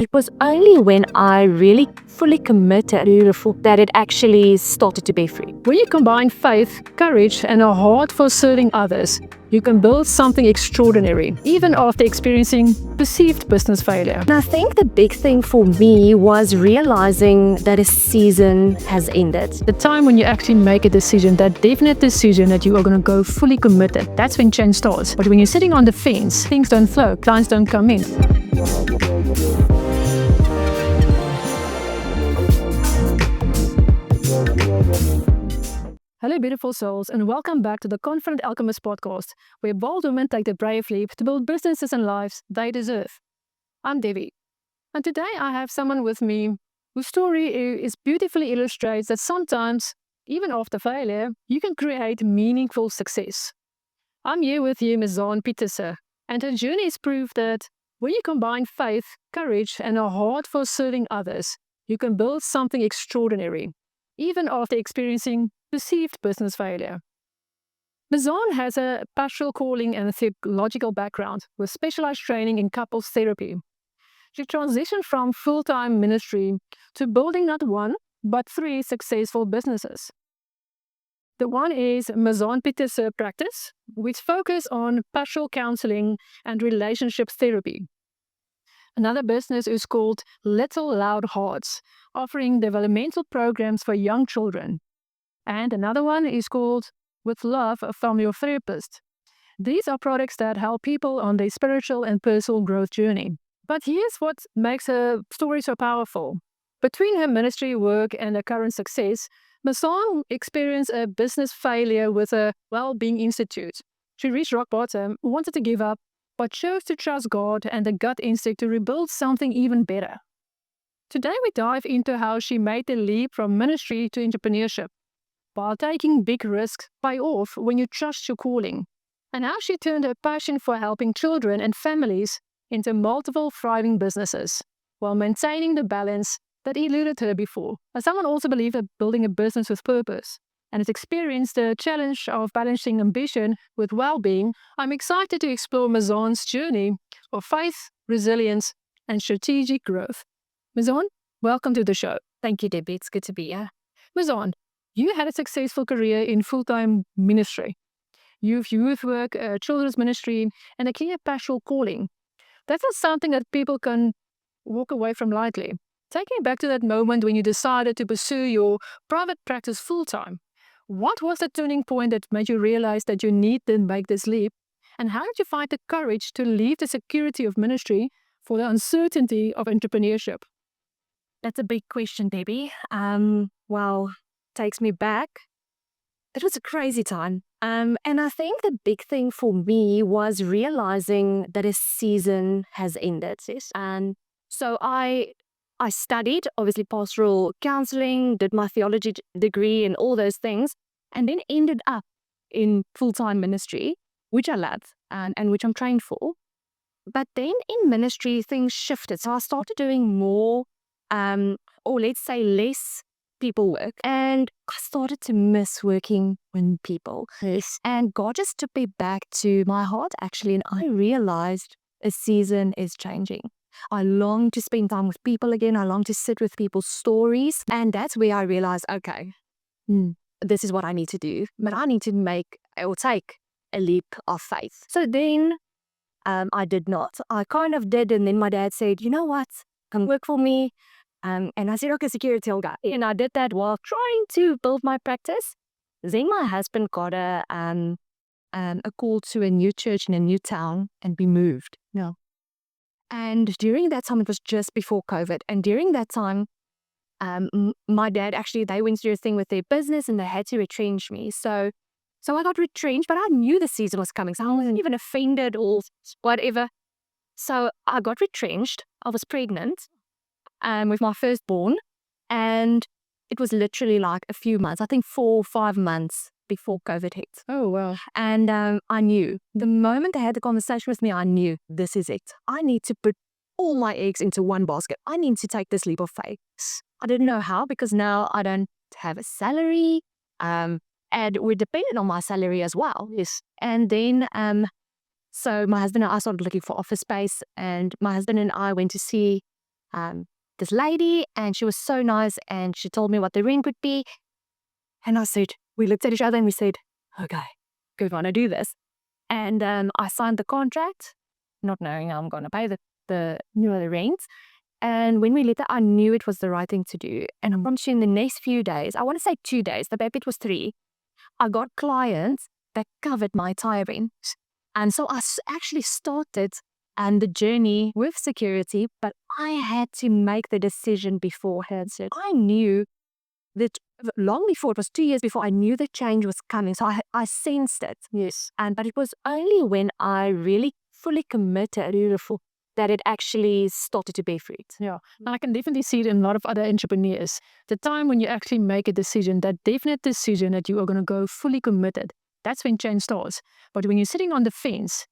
It was only when I really fully committed that it actually started to bear fruit. When you combine faith, courage, and a heart for serving others, you can build something extraordinary, even after experiencing perceived business failure. And I think the big thing for me was realizing that a season has ended. The time when you actually make a decision, that definite decision that you are going to go fully committed, that's when change starts. But when you're sitting on the fence, things don't flow, clients don't come in. Hello, beautiful souls, and welcome back to the Confident Alchemist podcast, where bold women take the brave leap to build businesses and lives they deserve. I'm Debbie, and today I have someone with me whose story is beautifully illustrates that sometimes, even after failure, you can create meaningful success. I'm here with you, Mizane Pieterse, and her journey is proof that when you combine faith, courage, and a heart for serving others, you can build something extraordinary, even after experiencing perceived business failure. Mizane has a pastoral calling and a theological background with specialized training in couples therapy. She transitioned from full-time ministry to building not one, but 3 successful businesses. The one is Mizane Pieterse practice, which focus on pastoral counseling and relationship therapy. Another business is called Little Loud Hearts, offering developmental programs for young children. And another one is called With Love from Your Therapist. These are products that help people on their spiritual and personal growth journey. But here's what makes her story so powerful. Between her ministry work and her current success, Mizane experienced a business failure with a well-being institute. She reached rock bottom, wanted to give up, but chose to trust God and the gut instinct to rebuild something even better. Today we dive into how she made the leap from ministry to entrepreneurship, while taking big risks pay off when you trust your calling, and how she turned her passion for helping children and families into multiple thriving businesses, while maintaining the balance that eluded her before. As someone also believes that building a business with purpose, and has experienced the challenge of balancing ambition with well-being, I'm excited to explore Mizane's journey of faith, resilience, and strategic growth. Mizane, welcome to the show. Thank you, Debbie. It's good to be here. Mizane, you had a successful career in full-time ministry. You've youth work, children's ministry, and a clear pastoral calling. That's not something that people can walk away from lightly. Take me back to that moment when you decided to pursue your private practice full-time. What was the turning point that made you realize that you need to make this leap? And how did you find the courage to leave the security of ministry for the uncertainty of entrepreneurship? That's a big question, Debbie. Takes me back. It was a crazy time. And I think the big thing for me was realizing that a season has ended. Yes. And so I studied, obviously, pastoral counseling, did my theology degree and all those things, and then ended up in full-time ministry, which I love and which I'm trained for. But then in ministry, things shifted. So I started doing more, or let's say less people work. And I started to miss working with people. Yes. And God just took me back to my heart, actually. And I realized a season is changing. I long to spend time with people again. I long to sit with people's stories. And that's where I realized, okay, this is what I need to do. But I need to take a leap of faith. So then I did not. I kind of did. And then my dad said, you know what? Come work for me. And I said, okay, security, I'll go. And I did that while trying to build my practice. Then my husband got a call to a new church in a new town, and we moved. No. And during that time, it was just before COVID. And during that time, my dad, actually, they went through a thing with their business and they had to retrench me. So I got retrenched, but I knew the season was coming. So I wasn't even offended or whatever. So I got retrenched. I was pregnant with my firstborn. And it was literally like a few months, I think 4 or 5 months before COVID hit. Oh, wow. And I knew, the moment they had the conversation with me, I knew this is it. I need to put all my eggs into one basket. I need to take this leap of faith. I didn't know how, because now I don't have a salary. And we're dependent on my salary as well. Yes. And then, so my husband and I started looking for office space, and my husband and I went to see this lady, and she was so nice, and she told me what the rent would be. And I said, we looked at each other and we said, okay, we want to do this. And I signed the contract, not knowing I'm going to pay the rent. And when we left it, I knew it was the right thing to do. And I promise you, in the next few days, I want to say 2 days, the baby was 3, I got clients that covered my entire rent. And so I actually started the journey with security, but I had to make the decision beforehand. So I knew that long before, it was 2 years before, I knew the change was coming. So I sensed it. Yes. But it was only when I really fully committed that it actually started to bear fruit. Yeah. And I can definitely see it in a lot of other entrepreneurs. The time when you actually make a decision, that definite decision that you are going to go fully committed, that's when change starts. But when you're sitting on the fence,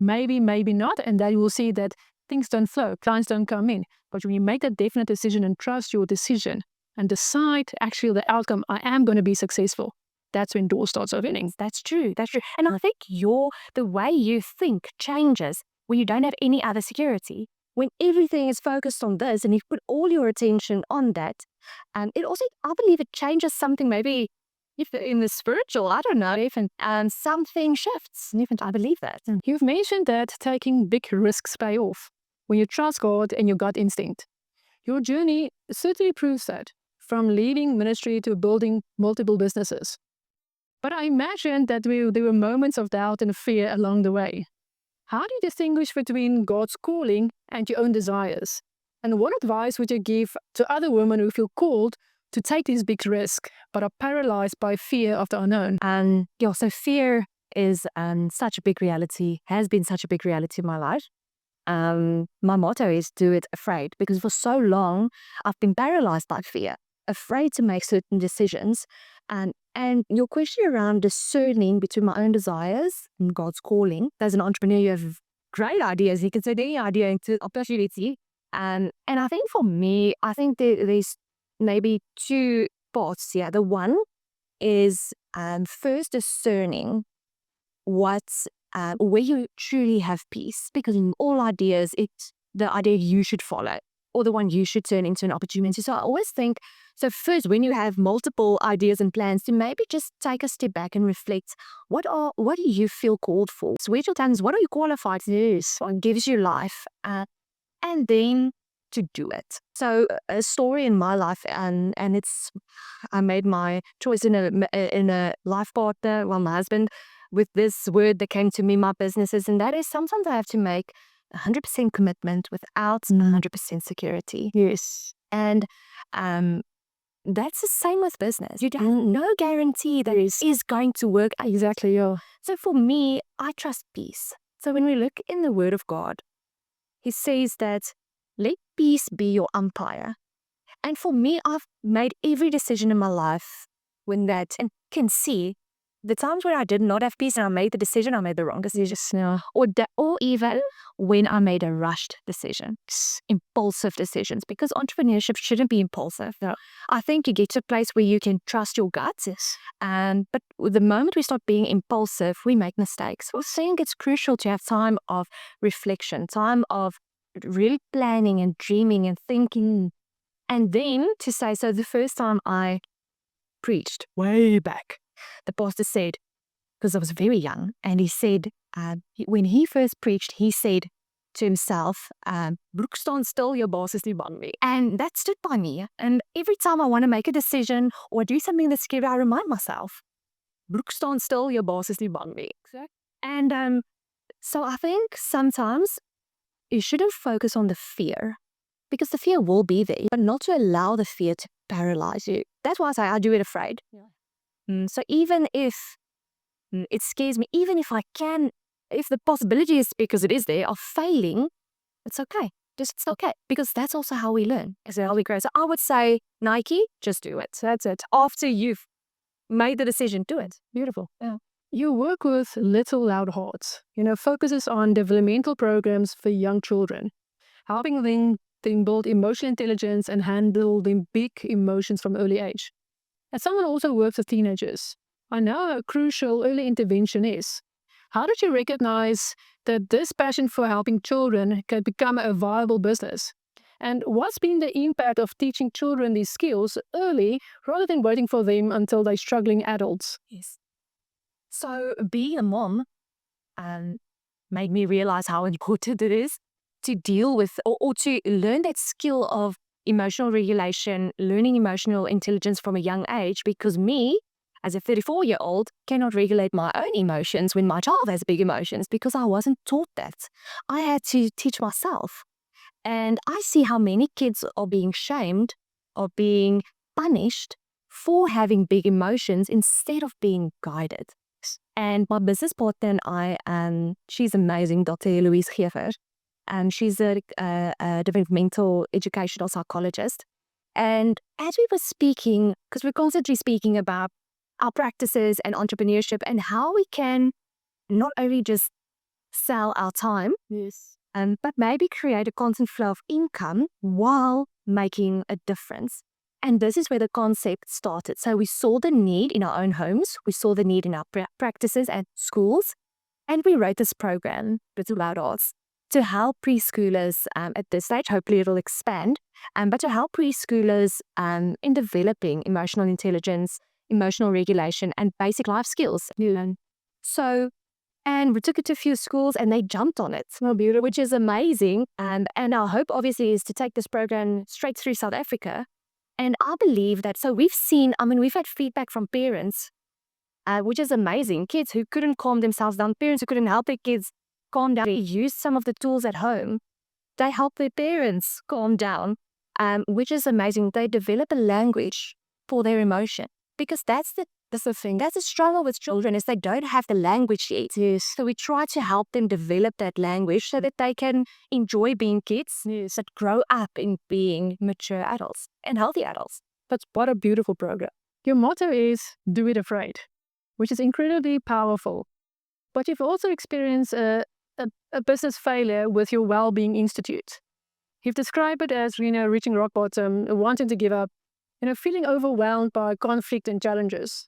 maybe, maybe not, and then you will see that things don't flow, clients don't come in. But when you make that definite decision and trust your decision and decide actually the outcome, I am going to be successful, that's when doors start opening. That's true. That's true. And I think the way you think changes when you don't have any other security. When everything is focused on this and you put all your attention on that, it also, I believe it changes something, maybe if in the spiritual, I don't know, even something shifts. Even I believe that. You've mentioned that taking big risks pay off when you trust God and your gut instinct. Your journey certainly proves that, from leaving ministry to building multiple businesses. But I imagine that there were moments of doubt and fear along the way. How do you distinguish between God's calling and your own desires? And what advice would you give to other women who feel called to take these big risks but are paralyzed by fear of the unknown? So fear is such a big reality, has been such a big reality in my life. My motto is do it afraid, because for so long I've been paralyzed by fear, afraid to make certain decisions. And your question around discerning between my own desires and God's calling, as an entrepreneur, you have great ideas. You can turn any idea into opportunity. And I think for me, I think there's maybe 2 parts here. The one is first discerning where you truly have peace, because in all ideas, it's the idea you should follow or the one you should turn into an opportunity. So I always think, so first, when you have multiple ideas and plans, to maybe just take a step back and reflect, what do you feel called for? So where's your talents? What are you qualified to do? What gives you life? And then to do it. So a story in my life, and it's, I made my choice in a life partner, my husband, with this word that came to me, my businesses, and that is sometimes I have to make 100% commitment without 100% security. Yes. And that's the same with business. You don't no guarantee that it is going to work. Exactly, yeah. So for me, I trust peace. So when we look in the Word of God, He says that let peace be your umpire. And for me, I've made every decision in my life when that, and can see the times where I did not have peace and I made the decision, I made the wrong decision. Or even when I made a rushed decision, impulsive decisions, because entrepreneurship shouldn't be impulsive. No. I think you get to a place where you can trust your gut. But the moment we start being impulsive, we make mistakes. I think it's crucial to have time of reflection, time of really planning and dreaming and thinking. And then to say, so the first time I preached way back, the pastor said, because I was very young, and he said, when he first preached, he said to himself, broek staan stil, jou baas is nie bang nie. And that stood by me. And every time I want to make a decision or do something that's scary, I remind myself, broek staan stil, jou baas is nie bang nie. Exactly. And so I think sometimes you shouldn't focus on the fear, because the fear will be there, but not to allow the fear to paralyze you. That's why I say I do it afraid. Yeah. So even if it scares me, even if if the possibility is, because it is there, of failing, it's okay. It's okay, because that's also how we learn. It's how we grow. So I would say, Nike, just do it. That's it. After you've made the decision, do it. Beautiful. Yeah. You work with Little Loud Hearts, focuses on developmental programs for young children, helping them build emotional intelligence and handle the big emotions from early age. As someone who also works with teenagers, I know how crucial early intervention is. How did you recognize that this passion for helping children can become a viable business? And what's been the impact of teaching children these skills early rather than waiting for them until they're struggling adults? Yes. So being a mom made me realize how important it is to deal with or to learn that skill of emotional regulation, learning emotional intelligence from a young age, because me, as a 34-year-old, cannot regulate my own emotions when my child has big emotions because I wasn't taught that. I had to teach myself. And I see how many kids are being shamed or being punished for having big emotions instead of being guided. And my business partner and I, she's amazing, Dr. Louise Gever, and she's a developmental educational psychologist. And as we were speaking, because we're constantly speaking about our practices and entrepreneurship and how we can not only just sell our time, Yes. but maybe create a constant flow of income while making a difference. And this is where the concept started. So we saw the need in our own homes, we saw the need in our practices and schools, and we wrote this program, Little Loud Arts, to help preschoolers at this stage. Hopefully it'll expand, but to help preschoolers in developing emotional intelligence, emotional regulation, and basic life skills. So, and we took it to a few schools and they jumped on it, which is amazing. And our hope obviously is to take this program straight through South Africa. And I believe that, so we've had feedback from parents, which is amazing. Kids who couldn't calm themselves down, parents who couldn't help their kids calm down, they used some of the tools at home. They help their parents calm down, which is amazing. They develop a language for their emotion, because that's the thing. That's the struggle with children, is they don't have the language yet. Yes. So we try to help them develop that language so that they can enjoy being kids, Yes. but grow up in being mature adults and healthy adults. But what a beautiful program. Your motto is do it afraid, which is incredibly powerful. But you've also experienced a business failure with your Wellbeing Institute. You've described it as, reaching rock bottom, wanting to give up, feeling overwhelmed by conflict and challenges.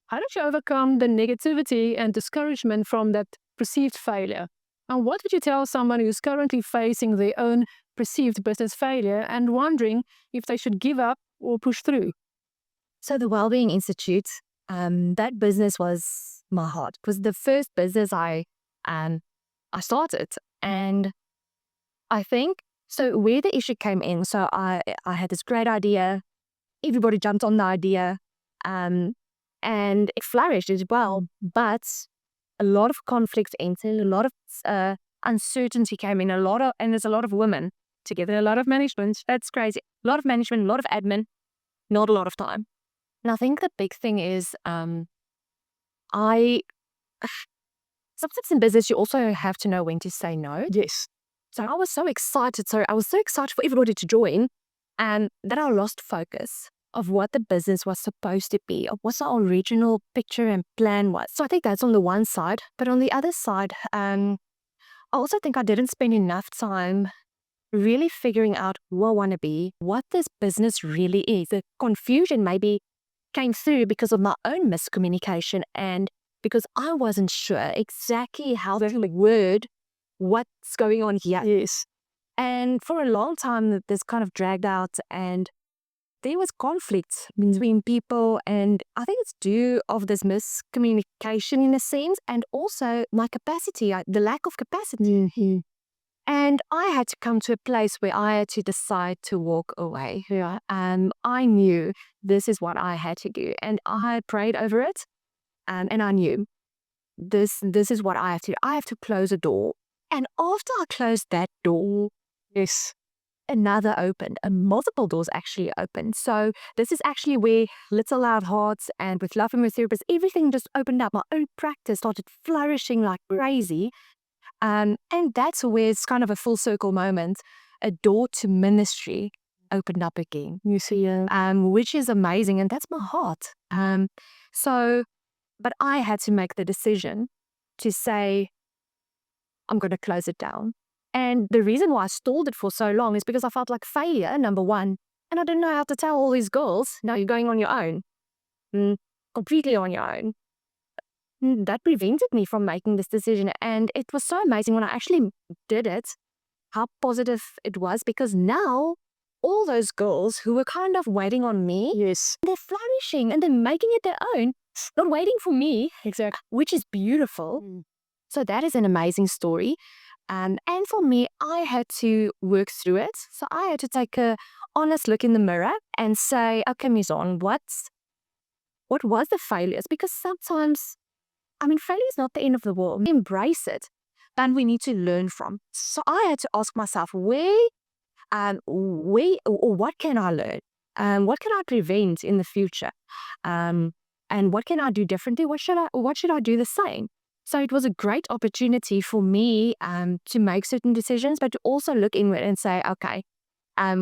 How did you overcome the negativity and discouragement from that perceived failure? And what would you tell someone who's currently facing their own perceived business failure and wondering if they should give up or push through? So the Wellbeing Institute, that business was my heart. It was the first business I started. And I think, so where the issue came in, so I had this great idea. Everybody jumped on the idea, and it flourished as well. But a lot of conflict entered, a lot of uncertainty came in, and there's a lot of women together, a lot of management. That's crazy. A lot of management, a lot of admin, not a lot of time. And I think the big thing is, sometimes in business, you also have to know when to say no. Yes. So I was so excited. So I was so excited for everybody to join, and then I lost focus of what the business was supposed to be, of what the original picture and plan was. So I think that's on the one side. But on the other side, I also think I didn't spend enough time really figuring out who I want to be, what this business really is. The confusion maybe came through because of my own miscommunication and because I wasn't sure exactly how to word what's going on here. Yes. And for a long time, this kind of dragged out, and there was conflict between people. And I think it's due of this miscommunication in a sense, and also my capacity, the lack of capacity. Mm-hmm. And I had to come to a place where I had to decide to walk away. Yeah. I knew this is what I had to do, and I prayed over it, and I knew this is what I have to do. I have to close a door. And after I closed that door, Yes. another opened, and multiple doors actually opened. So this is actually where Little Loud Hearts and with Love and with Therapists, everything just opened up. My own practice started flourishing like crazy. And that's where it's kind of a full circle moment. A door to ministry opened up again. You see, which is amazing. And that's my heart. But I had to make the decision to say, I'm going to close it down. And the reason why I stalled it for so long is because I felt like failure, number one. And I didn't know how to tell all these girls, no, you're going on your own. Completely on your own. That prevented me from making this decision. And it was so amazing when I actually did it, how positive it was, because now all those girls who were kind of waiting on me, Yes, they're flourishing and they're making it their own, not waiting for me, exactly. which is beautiful. So that is an amazing story. And for me, I had to work through it. So I had to take a honest look in the mirror and say, okay, Mizane, what was the failures? Because sometimes, failure is not the end of the world. We embrace it, and we need to learn from. So I had to ask myself, or what can I learn? What can I prevent in the future? And what can I do differently? What should I do the same? So it was a great opportunity for me to make certain decisions, but to also look inward and say, okay,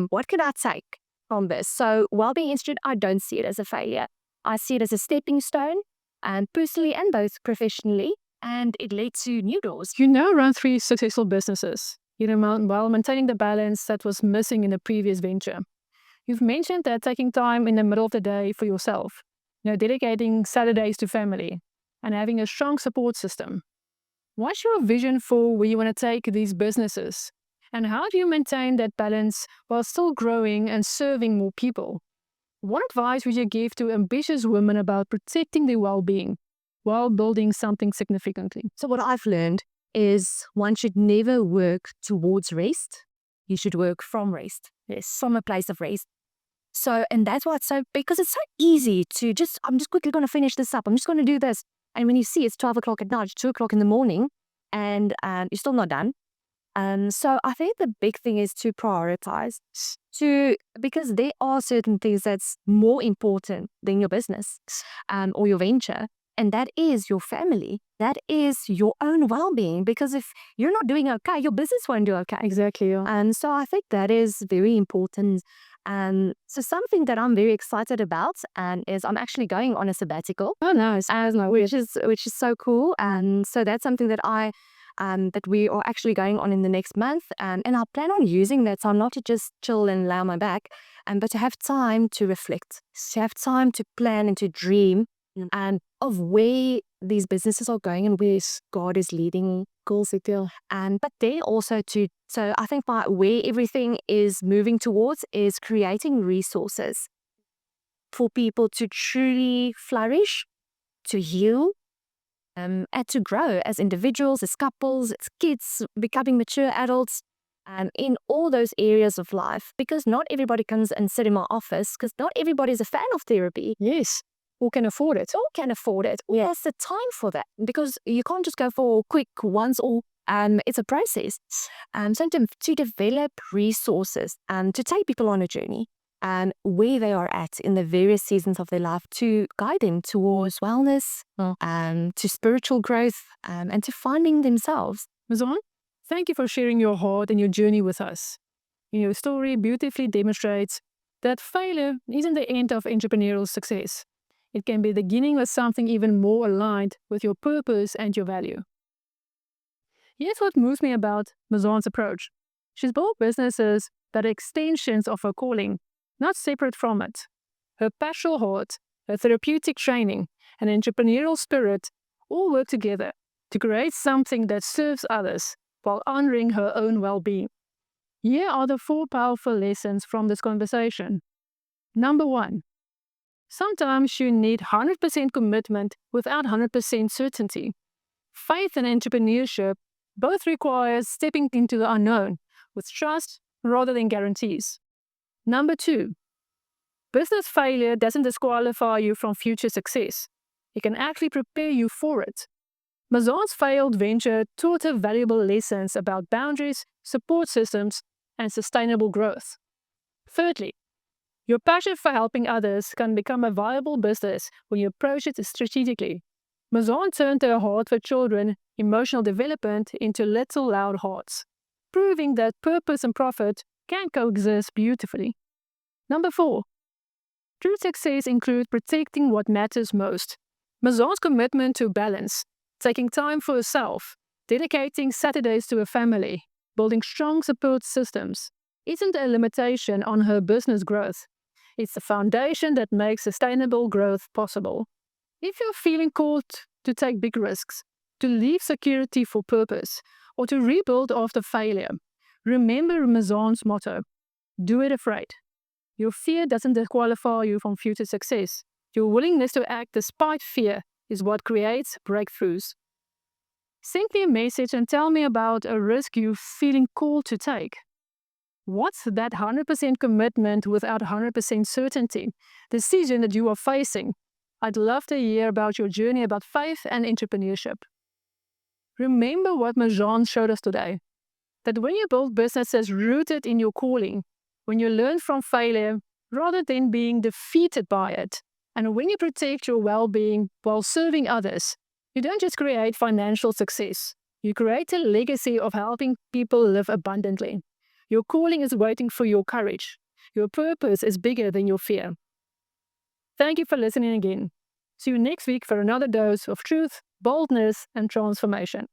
what can I take from this? So Wellbeing Institute, I don't see it as a failure. I see it as a stepping stone, personally and both professionally, and it led to new doors. You now run 3 successful businesses, while maintaining the balance that was missing in the previous venture. You've mentioned that taking time in the middle of the day for yourself, dedicating Saturdays to family, and having a strong support system. What's your vision for where you want to take these businesses? And how do you maintain that balance while still growing and serving more people? What advice would you give to ambitious women about protecting their well-being while building something significantly? So what I've learned is one should never work towards rest. You should work from rest. Yes, from a place of rest. So, and that's why because it's so easy to I'm just quickly going to finish this up. I'm just going to do this. And when you see it's 12 o'clock at night, 2 o'clock in the morning, and you're still not done. So I think the big thing is to prioritize, because there are certain things that's more important than your business or your venture. And that is your family. That is your own well-being. Because if you're not doing okay, your business won't do okay. Exactly. Yeah. And so I think that is very important. So something that I'm very excited about is I'm actually going on a sabbatical. Oh, nice. Which is so cool. And so that's something that that we are actually going on in the next month. And I plan on using that time not to just chill and lay on my back, but to have time to reflect, to have time to plan and to dream and of where these businesses are going and where God is leading. Cool, Sitil. But then also so I think where everything is moving towards is creating resources for people to truly flourish, to heal, and to grow as individuals, as couples, as kids, becoming mature adults, in all those areas of life. Because not everybody comes and sit in my office, because not everybody is a fan of therapy. Yes. Who can afford it? All can afford it. Who has the time for that? Because you can't just go for quick once or it's a process. So to develop resources and to take people on a journey and where they are at in the various seasons of their life, to guide them towards wellness, to spiritual growth, and to finding themselves. Mizane, thank you for sharing your heart and your journey with us. Your story beautifully demonstrates that failure isn't the end of entrepreneurial success. It can be the beginning of something even more aligned with your purpose and your value. Here's what moves me about Mizane's approach. She's built businesses that are extensions of her calling, not separate from it. Her pastoral heart, her therapeutic training, and entrepreneurial spirit all work together to create something that serves others while honoring her own well-being. Here are the 4 powerful lessons from this conversation. Number 1. Sometimes you need 100% commitment without 100% certainty. Faith and entrepreneurship both require stepping into the unknown with trust rather than guarantees. Number 2, business failure doesn't disqualify you from future success. It can actually prepare you for it. Mizane's failed venture taught her valuable lessons about boundaries, support systems, and sustainable growth. Thirdly, your passion for helping others can become a viable business when you approach it strategically. Mizane turned her heart for children, emotional development into little loud hearts, proving that purpose and profit can coexist beautifully. Number 4, true success includes protecting what matters most. Mizane's commitment to balance, taking time for herself, dedicating Saturdays to her family, building strong support systems, isn't a limitation on her business growth. It's the foundation that makes sustainable growth possible. If you're feeling called to take big risks, to leave security for purpose, or to rebuild after failure, Remember Mizane's motto, do it afraid. Your fear doesn't disqualify you from future success. Your willingness to act despite fear is what creates breakthroughs. Send me a message and tell me about a risk you're feeling called to take. What's that 100% commitment without 100% certainty decision that you are facing? I'd love to hear about your journey about faith and entrepreneurship. Remember what Mizane showed us today, that when you build businesses rooted in your calling, when you learn from failure rather than being defeated by it, and when you protect your well-being while serving others, you don't just create financial success, you create a legacy of helping people live abundantly. Your calling is waiting for your courage. Your purpose is bigger than your fear. Thank you for listening again. See you next week for another dose of truth, boldness, and transformation.